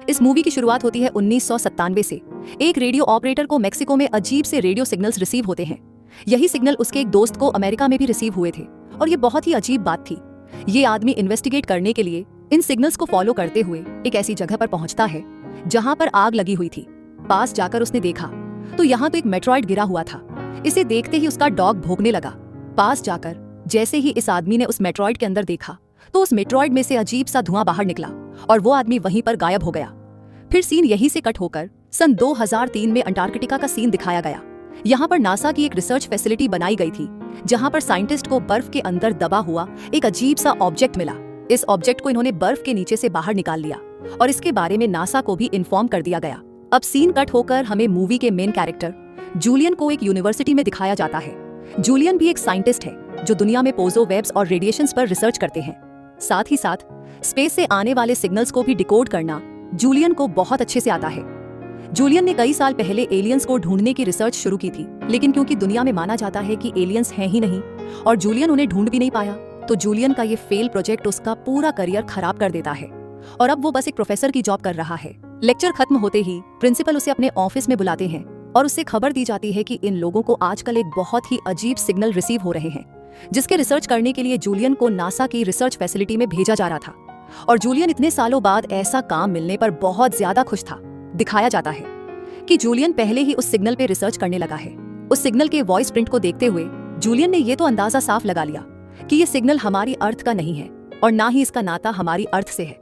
इस मूवी की शुरुआत होती है 1997 से। एक रेडियो ऑपरेटर को मेक्सिको में अजीब से रेडियो सिग्नल्स रिसीव होते हैं। यही सिग्नल उसके एक दोस्त को अमेरिका में भी रिसीव हुए थे और ये बहुत ही अजीब बात थी। ये आदमी इन्वेस्टिगेट करने के लिए इन सिग्नल्स को फॉलो करते हुए एक ऐसी जगह पर पहुंचता है जहां पर आग लगी हुई थी। पास जाकर उसने देखा तो यहाँ तो एक मेट्रॉइड गिरा हुआ था। इसे देखते ही उसका डॉग भौंकने लगा। पास जाकर जैसे ही इस आदमी ने उस मेट्रॉइड के अंदर देखा तो उस मेट्रॉइड में से अजीब सा धुआं बाहर निकला और वो आदमी वहीं पर गायब हो गया। फिर सीन यहीं से कट होकर सन 2003 में अंटार्कटिका का सीन दिखाया गया। यहाँ पर नासा की एक रिसर्च फैसिलिटी बनाई गई थी जहाँ पर साइंटिस्ट को बर्फ के अंदर दबा हुआ एक अजीब सा ऑब्जेक्ट मिला। इस ऑब्जेक्ट को इन्होंने बर्फ के नीचे से बाहर निकाल लिया और इसके बारे में नासा को भी इन्फॉर्म कर दिया गया। अब सीन कट होकर हमें मूवी के मेन कैरेक्टर जूलियन को एक यूनिवर्सिटी में दिखाया जाता है। जूलियन भी एक साइंटिस्ट है जो दुनिया में पोजो वेब्स और रेडिएशंस पर रिसर्च करते हैं। साथ ही साथ स्पेस से आने वाले सिग्नल्स को भी डिकोड करना जूलियन को बहुत अच्छे से आता है। जूलियन ने कई साल पहले एलियंस को ढूंढने की रिसर्च शुरू की थी, लेकिन क्योंकि दुनिया में माना जाता है कि एलियंस हैं ही नहीं और जूलियन उन्हें ढूंढ भी नहीं पाया, तो जूलियन का ये फेल प्रोजेक्ट उसका पूरा करियर खराब कर देता है और अब वो बस एक प्रोफेसर की जॉब कर रहा है। लेक्चर खत्म होते ही प्रिंसिपल उसे अपने ऑफिस में बुलाते हैं और उससे खबर दी जाती है कि इन लोगों को आजकल एक बहुत ही अजीब सिग्नल रिसीव हो रहे हैं, जिसके रिसर्च करने के लिए जूलियन को नासा की रिसर्च फैसिलिटी में भेजा जा रहा था। और जूलियन इतने सालों बाद ऐसा काम मिलने पर बहुत ज्यादा खुश था। दिखाया जाता है कि जूलियन पहले ही उस सिग्नल पे रिसर्च करने लगा है। उस सिग्नल के वॉइस प्रिंट को देखते हुए जूलियन ने ये तो अंदाजा साफ लगा लिया कि ये सिग्नल हमारी अर्थ का नहीं है और ना ही इसका नाता हमारी अर्थ से है।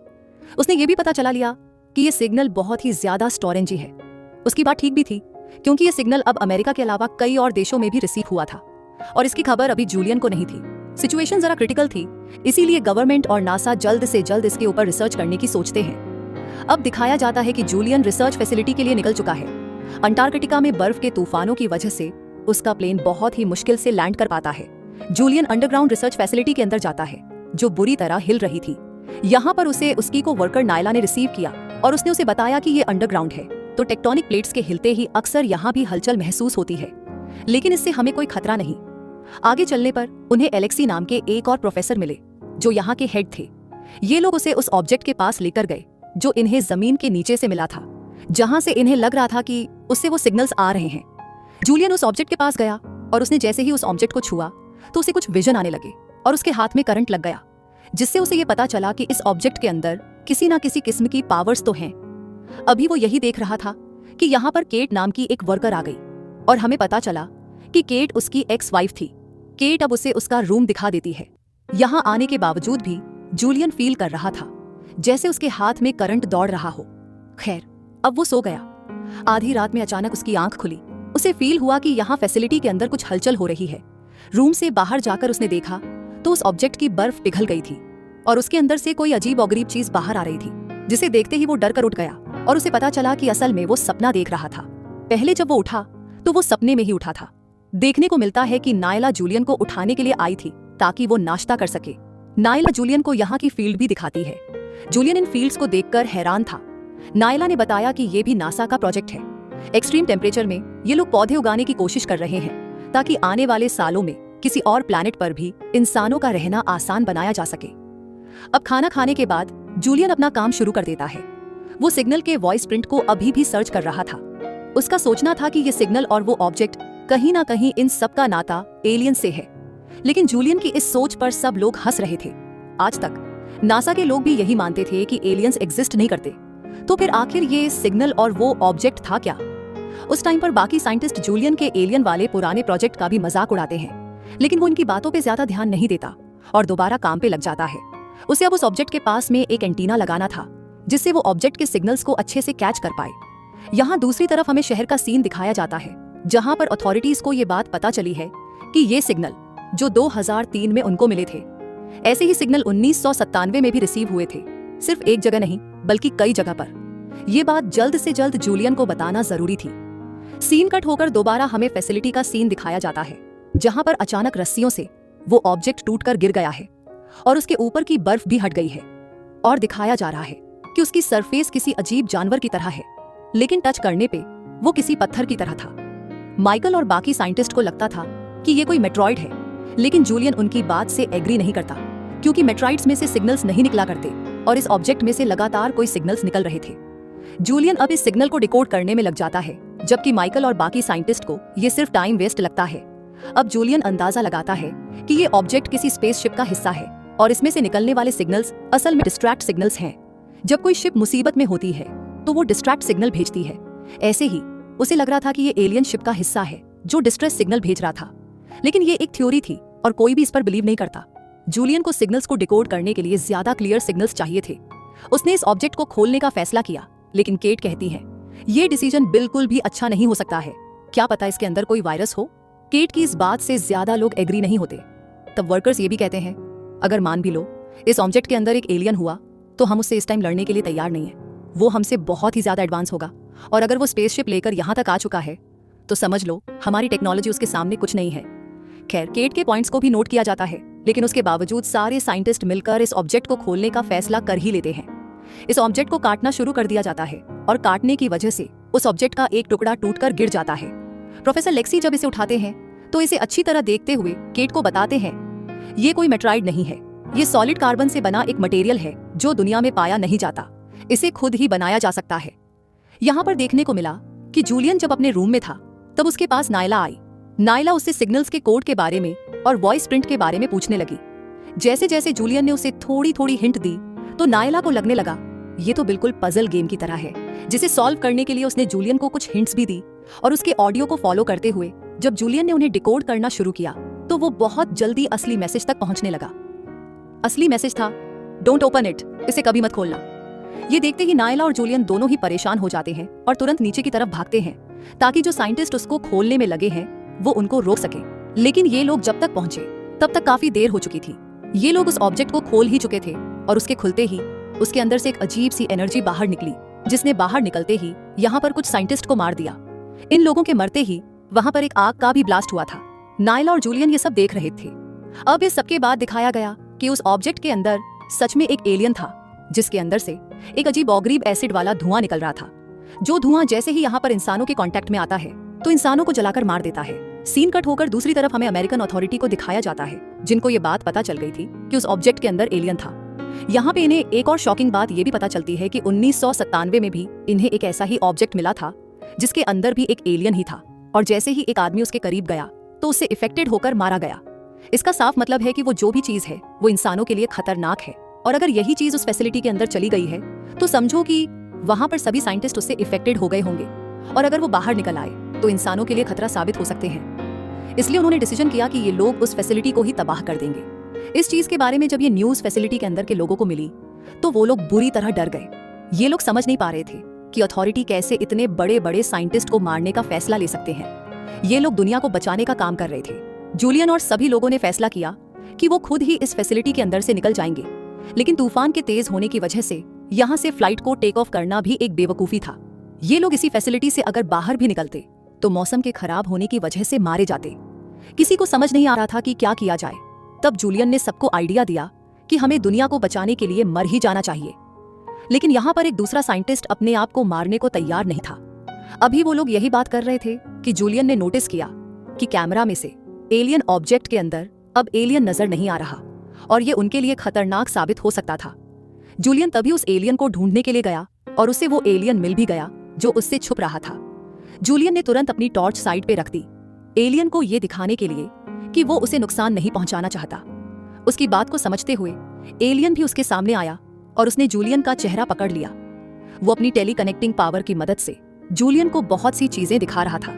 उसने ये भी पता चला लिया कि ये सिग्नल बहुत ही ज्यादा स्टोरेंजी है। उसकी बात ठीक भी थी, क्योंकि ये सिग्नल अब अमेरिका के अलावा कई और देशों में भी रिसीव हुआ था और इसकी खबर अभी जूलियन को नहीं थी। सिचुएशन जरा क्रिटिकल थी, इसीलिए गवर्नमेंट और नासा जल्द से जल्द इसके ऊपर रिसर्च करने की सोचते हैं। अब दिखाया जाता है कि जूलियन रिसर्च फैसिलिटी के लिए निकल चुका है। अंटार्कटिका में बर्फ के तूफानों की वजह से उसका प्लेन बहुत ही मुश्किल से लैंड कर पाता है। जूलियन अंडरग्राउंड रिसर्च फैसिलिटी के अंदर जाता है जो बुरी तरह हिल रही थी। यहाँ पर उसे उसकी को वर्कर नायला ने रिसीव किया और उसने उसे बताया कि ये अंडरग्राउंड है, तो टेक्टोनिक प्लेट्स के हिलते ही अक्सर यहाँ भी हलचल महसूस होती है, लेकिन इससे हमें कोई खतरा नहीं। आगे चलने पर उन्हें एलेक्सी नाम के एक और प्रोफेसर मिले जो यहाँ के हेड थे। ये लोग उसे उस ऑब्जेक्ट के पास लेकर गए जो इन्हें जमीन के नीचे से मिला था, जहां से इन्हें लग रहा था कि उससे वो सिग्नल्स आ रहे हैं। जूलियन उस ऑब्जेक्ट के पास गया और उसने जैसे ही उस ऑब्जेक्ट को छुआ तो उसे कुछ विजन आने लगे और उसके हाथ में करंट लग गया, जिससे उसे ये पता चला कि इस ऑब्जेक्ट के अंदर किसी ना किसी किस्म की पावर्स तो हैं। अभी वो यही देख रहा था कि यहाँ पर केट नाम की एक वर्कर आ गई और हमें पता चला कि केट उसकी एक्स वाइफ थी। केट अब उसे उसका रूम दिखा देती है। यहाँ आने के बावजूद भी जूलियन फील कर रहा था जैसे उसके हाथ में करंट दौड़ रहा हो। खैर, अब वो सो गया। आधी रात में अचानक उसकी आंख खुली। उसे फील हुआ कि यहाँ फैसिलिटी के अंदर कुछ हलचल हो रही है। रूम से बाहर जाकर उसने देखा तो उस ऑब्जेक्ट की बर्फ पिघल गई थी और उसके अंदर से कोई अजीब और गरीब चीज बाहर आ रही थी, जिसे देखते ही वो डर कर उठ गया और उसे पता चला कि असल में वो सपना देख रहा था। पहले जब वो उठा तो वो सपने में ही उठा था। देखने को मिलता है कि नायला जूलियन को उठाने के लिए आई थी ताकि वो नाश्ता कर सके। नायला जूलियन को यहाँ की फील्ड भी दिखाती है। जूलियन इन फील्ड्स को देखकर हैरान था। नायला ने बताया कि ये भी नासा का प्रोजेक्ट है। एक्सट्रीम टेम्परेचर में ये लोग पौधे उगाने की कोशिश कर रहे हैं ताकि आने वाले सालों में किसी और प्लैनेट पर भी इंसानों का रहना आसान बनाया जा सके। अब खाना खाने के बाद जूलियन अपना काम शुरू कर देता है। वो सिग्नल के वॉइस प्रिंट को अभी भी सर्च कर रहा था। उसका सोचना था कि ये सिग्नल और वो ऑब्जेक्ट कहीं ना कहीं इन सब का नाता एलियन से है, लेकिन जूलियन की इस सोच पर सब लोग हंस रहे थे। आज तक नासा के लोग भी यही मानते थे कि एलियंस एग्जिस्ट नहीं करते, तो फिर आखिर ये सिग्नल और वो ऑब्जेक्ट था क्या? उस टाइम पर बाकी साइंटिस्ट जूलियन के एलियन वाले पुराने प्रोजेक्ट का भी मजाक उड़ाते हैं, लेकिन वो इनकी बातों पे ज्यादा ध्यान नहीं देता और दोबारा काम पे लग जाता है। उसे अब उस ऑब्जेक्ट के पास में एक एंटीना लगाना था जिससे वो ऑब्जेक्ट के सिग्नल्स को अच्छे से कैच कर पाए। यहाँ दूसरी तरफ हमें शहर का सीन दिखाया जाता है जहाँ पर अथॉरिटीज को ये बात पता चली है कि ये सिग्नल जो 2003 में उनको मिले थे, ऐसे ही सिग्नल 1997 में भी रिसीव हुए थे, सिर्फ एक जगह नहीं बल्कि कई जगह पर। ये बात जल्द से जल्द जूलियन को बताना जरूरी थी। सीन कट होकर दोबारा हमें फैसिलिटी का सीन दिखाया जाता है जहाँ पर अचानक रस्सियों से वो ऑब्जेक्ट टूटकर गिर गया है और उसके ऊपर की बर्फ भी हट गई है और दिखाया जा रहा है कि उसकी सरफेस किसी अजीब जानवर की तरह है, लेकिन टच करने पे वो किसी पत्थर की तरह था। माइकल और बाकी साइंटिस्ट को लगता था कि ये कोई मेट्रॉइड है, लेकिन जूलियन उनकी बात से एग्री नहीं करता क्योंकि मेट्रॉइड्स में से सिग्नल्स नहीं निकला करते और इस ऑब्जेक्ट में से लगातार कोई सिग्नल्स निकल रहे थे। जूलियन अब इस सिग्नल को डिकोड करने में लग जाता है, जबकि माइकल और बाकी साइंटिस्ट को ये सिर्फ टाइम वेस्ट लगता है। अब जूलियन अंदाजा लगाता है कि ये ऑब्जेक्ट किसी स्पेसशिप का हिस्सा है और इसमें से निकलने वाले सिग्नल्स असल में डिस्ट्रैक्ट सिग्नल्स हैं। जब कोई शिप मुसीबत में होती है तो वो डिस्ट्रैक्ट सिग्नल भेजती है। ऐसे ही उसे लग रहा था कि ये एलियन शिप का हिस्सा है जो डिस्ट्रेस सिग्नल भेज रहा था, लेकिन ये एक थ्योरी थी और कोई भी इस पर बिलीव नहीं करता। जूलियन को सिग्नल्स को डिकोड करने के लिए ज्यादा क्लियर सिग्नल्स चाहिए थे। उसने इस ऑब्जेक्ट को खोलने का फैसला किया, लेकिन केट कहती है ये डिसीजन बिल्कुल भी अच्छा नहीं हो सकता है, क्या पता इसके अंदर कोई वायरस हो। केट की इस बात से ज्यादा लोग एग्री नहीं होते। तब वर्कर्स ये भी कहते हैं अगर मान भी लो इस ऑब्जेक्ट के अंदर एक एलियन हुआ तो हम उससे इस टाइम लड़ने के लिए तैयार नहीं है। वो हमसे बहुत ही ज्यादा एडवांस होगा और अगर वो स्पेसशिप लेकर यहाँ तक आ चुका है तो समझ लो हमारी टेक्नोलॉजी उसके सामने कुछ नहीं है। खैर, केट के पॉइंट्स को भी नोट किया जाता है, लेकिन उसके बावजूद सारे साइंटिस्ट मिलकर इस ऑब्जेक्ट को खोलने का फैसला कर ही लेते हैं। इस ऑब्जेक्ट को काटना शुरू कर दिया जाता है और काटने की वजह से उस ऑब्जेक्ट का एक टुकड़ा टूटकर गिर जाता है। प्रोफेसर लेक्सी जब इसे उठाते हैं तो इसे अच्छी तरह देखते हुए केट को बताते हैं ये कोई मेट्राइड नहीं है, ये सॉलिड कार्बन से बना एक मटेरियल है जो दुनिया में पाया नहीं जाता, इसे खुद ही बनाया जा सकता है। यहाँ पर देखने को मिला कि जूलियन जब अपने रूम में था तब उसके पास नायला आई। नायला उससे सिग्नल्स के कोड के बारे में और वॉइस प्रिंट के बारे में पूछने लगी। जैसे जैसे जूलियन ने उसे थोड़ी थोड़ी हिंट दी तो नायला को लगने लगा ये तो बिल्कुल पजल गेम की तरह है, जिसे सॉल्व करने के लिए उसने जूलियन को कुछ हिंट्स भी दी और उसके ऑडियो को फॉलो करते हुए जब जूलियन ने उन्हें डिकोड करना शुरू किया तो वो बहुत जल्दी असली मैसेज तक पहुंचने लगा। असली मैसेज था डोंट ओपन इट, इसे कभी मत खोलना। ये देखते ही नायला और जूलियन दोनों ही परेशान हो जाते हैं और तुरंत नीचे की तरफ भागते हैं ताकि जो साइंटिस्ट उसको खोलने में लगे हैं वो उनको रोक सके। लेकिन ये लोग जब तक पहुंचे तब तक काफी देर हो चुकी थी। ये लोग उस ऑब्जेक्ट को खोल ही चुके थे और उसके खुलते ही उसके अंदर से एक अजीब सी एनर्जी बाहर निकली, जिसने बाहर निकलते ही यहाँ पर कुछ साइंटिस्ट को मार दिया। इन लोगों के मरते ही वहां पर एक आग का भी ब्लास्ट हुआ था। नायला और जूलियन ये सब देख रहे थे। अब इस सबके बाद दिखाया गया कि उस ऑब्जेक्ट के अंदर सच में एक एलियन था, जिसके अंदर से एक अजीब ऑग्रीव एसिड वाला धुआं निकल रहा था, जो धुआं जैसे ही यहाँ पर इंसानों के कांटेक्ट में आता है तो इंसानों को जलाकर मार देता है। सीन कट होकर दूसरी तरफ हमें अमेरिकन अथॉरिटी को दिखाया जाता है, जिनको ये बात पता चल गई थी कि उस ऑब्जेक्ट के अंदर एलियन था। यहाँ पे इन्हें एक और शॉकिंग बात ये भी पता चलती है कि 1997 में भी इन्हें एक ऐसा ही ऑब्जेक्ट मिला था जिसके अंदर भी एक एलियन ही था, और जैसे ही एक आदमी उसके करीब गया तो उससे इफेक्टेड होकर मारा गया। इसका साफ मतलब है कि वो जो भी चीज है वो इंसानों के लिए खतरनाक है, और अगर यही चीज उस फैसिलिटी के अंदर चली गई है तो समझो कि वहां पर सभी साइंटिस्ट उससे इफेक्टेड हो गए होंगे, और अगर वो बाहर निकल आए तो इंसानों के लिए खतरा साबित हो सकते हैं। इसलिए उन्होंने डिसीजन किया कि ये लोग उस फैसिलिटी को ही तबाह कर देंगे। इस चीज के बारे में जब ये न्यूज फैसिलिटी के अंदर के लोगों को मिली तो वो लोग बुरी तरह डर गए। ये लोग समझ नहीं पा रहे थे कि अथॉरिटी कैसे इतने बड़े बड़े साइंटिस्ट को मारने का फैसला ले सकते हैं। ये लोग दुनिया को बचाने का काम कर रहे थे। जूलियन और सभी लोगों ने फैसला किया कि वो खुद ही इस फैसिलिटी के अंदर से निकल जाएंगे, लेकिन तूफान के तेज होने की वजह से यहाँ से फ्लाइट को टेक ऑफ करना भी एक बेवकूफी था। ये लोग इसी फैसिलिटी से अगर बाहर भी निकलते तो मौसम के खराब होने की वजह से मारे जाते। किसी को समझ नहीं आ रहा था कि क्या किया जाए। तब जूलियन ने सबको आइडिया दिया कि हमें दुनिया को बचाने के लिए मर ही जाना चाहिए। लेकिन यहाँ पर एक दूसरा साइंटिस्ट अपने आप को मारने को तैयार नहीं था। अभी वो लोग यही बात कर रहे थे कि जूलियन ने नोटिस किया कि कैमरा में से एलियन ऑब्जेक्ट के अंदर अब एलियन नजर नहीं आ रहा, और ये उनके लिए खतरनाक साबित हो सकता था। जूलियन तभी उस एलियन को ढूंढने के लिए गया और उसे वो एलियन मिल भी गया जो उससे छुप रहा था। जूलियन ने तुरंत अपनी टॉर्च साइड पे रख दी, एलियन को ये दिखाने के लिए कि वो उसे नुकसान नहीं पहुंचाना चाहता। उसकी बात को समझते हुए एलियन भी उसके सामने आया और उसने जूलियन का चेहरा पकड़ लिया। वो अपनी टेली कनेक्टिंग पावर की मदद से जूलियन को बहुत सी चीजें दिखा रहा था।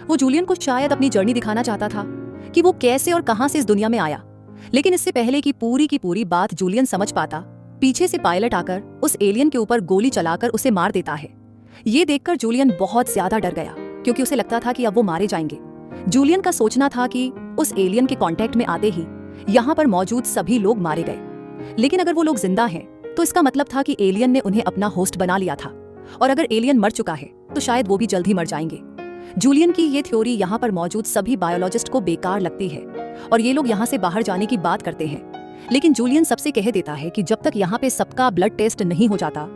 वो जूलियन को शायद अपनी जर्नी दिखाना चाहता था कि वो कैसे और कहां से इस दुनिया में आया। लेकिन इससे पहले की पूरी बात जूलियन समझ पाता, पीछे से पायलट आकर उस एलियन के ऊपर गोली चलाकर उसे मार देता है। ये देखकर जूलियन बहुत ज्यादा डर गया, क्योंकि उसे लगता था कि अब वो मारे जाएंगे। जूलियन का सोचना था कि उस एलियन के कांटेक्ट में आते ही यहाँ पर मौजूद सभी लोग मारे गए। लेकिन अगर वो लोग जिंदा हैं तो इसका मतलब था कि एलियन ने उन्हें अपना होस्ट बना लिया था, और अगर एलियन मर चुका है तो शायद वो भी जल्द ही मर जाएंगे। जूलियन की ये थ्योरी यहाँ पर मौजूद सभी बायोलॉजिस्ट को बेकार लगती है और ये लोग यहाँ से बाहर जाने की बात करते हैं। लेकिन जूलियन सबसे कह देता है कि जब तक यहाँ पे सबका ब्लड टेस्ट नहीं हो जाता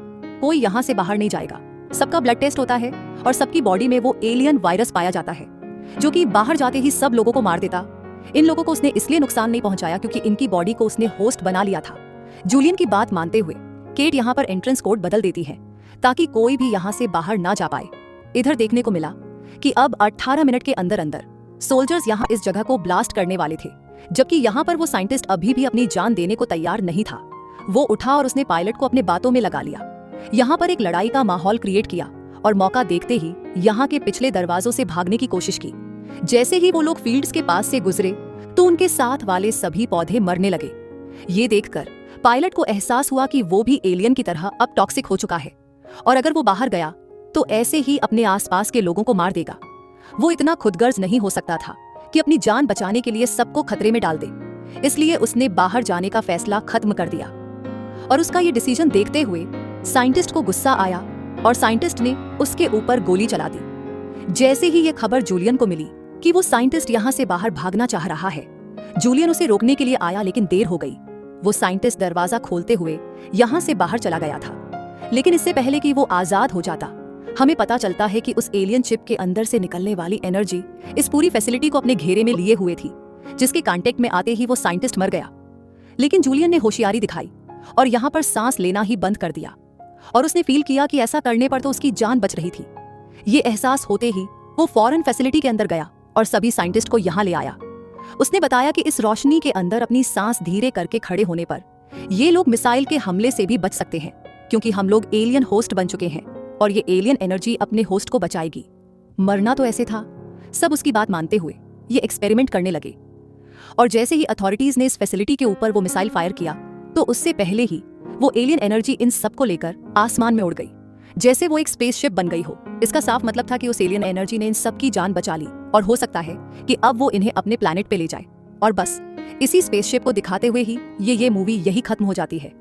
कोई यहाँ से बाहर नहीं जाएगा। सबका ब्लड टेस्ट होता है और सबकी बॉडी में वो एलियन वायरस पाया जाता है, जो कि बाहर जाते ही सब लोगों को मार देता। इन लोगों को उसने इसलिए नुकसान नहीं पहुंचाया क्योंकि इनकी बॉडी को उसने होस्ट बना लिया था। जूलियन की बात मानते हुए केट यहाँ पर एंट्रेंस कोड बदल देती है, ताकि कोई भी यहाँ से बाहर ना जा पाए। इधर देखने को मिला कि अब 18 मिनट के अंदर अंदर सोल्जर्स यहाँ इस जगह को ब्लास्ट करने वाले थे, जबकि यहाँ पर वो साइंटिस्ट अभी भी अपनी जान देने को तैयार नहीं था। वो उठा और उसने पायलट को अपने बातों में लगा लिया। यहाँ पर एक लड़ाई का माहौल क्रिएट किया और मौका देखते ही यहाँ के पिछले दरवाजों से भागने की कोशिश की। जैसे ही वो लोग फील्ड्स के पास से गुजरे तो उनके साथ वाले सभी पौधे मरने लगे। ये देखकर पायलट को एहसास हुआ कि वो भी एलियन की तरह अब टॉक्सिक हो चुका है और अगर वो बाहर गया तो ऐसे ही अपने आसपास के लोगों को मार देगा। वो इतना खुदगर्ज नहीं हो सकता था कि अपनी जान बचाने के लिए सबको खतरे में डाल दे, इसलिए उसने बाहर जाने का फैसला खत्म कर दिया। और उसका ये डिसीजन देखते हुए साइंटिस्ट को गुस्सा आया और साइंटिस्ट ने उसके ऊपर गोली चला दी। जैसे ही ये खबर जूलियन को मिली कि वो साइंटिस्ट यहाँ से बाहर भागना चाह रहा है, जूलियन उसे रोकने के लिए आया, लेकिन देर हो गई। वो साइंटिस्ट दरवाजा खोलते हुए यहाँ से बाहर चला गया था, लेकिन इससे पहले कि वो आजाद हो जाता, हमें पता चलता है कि उस एलियन चिप के अंदर से निकलने वाली एनर्जी इस पूरी फैसिलिटी को अपने घेरे में लिए हुए थी, जिसके कांटेक्ट में आते ही वो साइंटिस्ट मर गया। लेकिन जूलियन ने होशियारी दिखाई और यहाँ पर सांस लेना ही बंद कर दिया और उसने फील किया कि ऐसा करने पर तो उसकी जान बच रही थी। ये एहसास होते ही वो फौरन फैसिलिटी के अंदर गया और सभी साइंटिस्ट को यहाँ ले आया। उसने बताया कि इस रोशनी के अंदर अपनी सांस धीरे करके खड़े होने पर ये लोग मिसाइल के हमले से भी बच सकते हैं, क्योंकि हम लोग एलियन होस्ट बन चुके हैं और ये एलियन एनर्जी अपने होस्ट को बचाएगी। मरना तो ऐसे था। सब उसकी बात मानते हुए ये एक्सपेरिमेंट करने लगे और जैसे ही अथॉरिटीज ने इस फैसिलिटी के ऊपर वो मिसाइल फायर किया तो उससे पहले ही वो एलियन एनर्जी इन सबको लेकर आसमान में उड़ गई, जैसे वो एक स्पेसशिप बन गई हो। इसका साफ मतलब था कि उस एलियन एनर्जी ने इन सब की जान बचा ली और हो सकता है कि अब वो इन्हें अपने प्लैनेट पे ले जाए। और बस इसी स्पेसशिप को दिखाते हुए ही ये मूवी यही खत्म हो जाती है।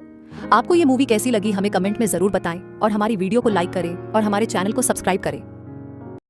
आपको ये मूवी कैसी लगी हमें कमेंट में जरूर बताएं और हमारी वीडियो को लाइक करें और हमारे चैनल को सब्सक्राइब करें।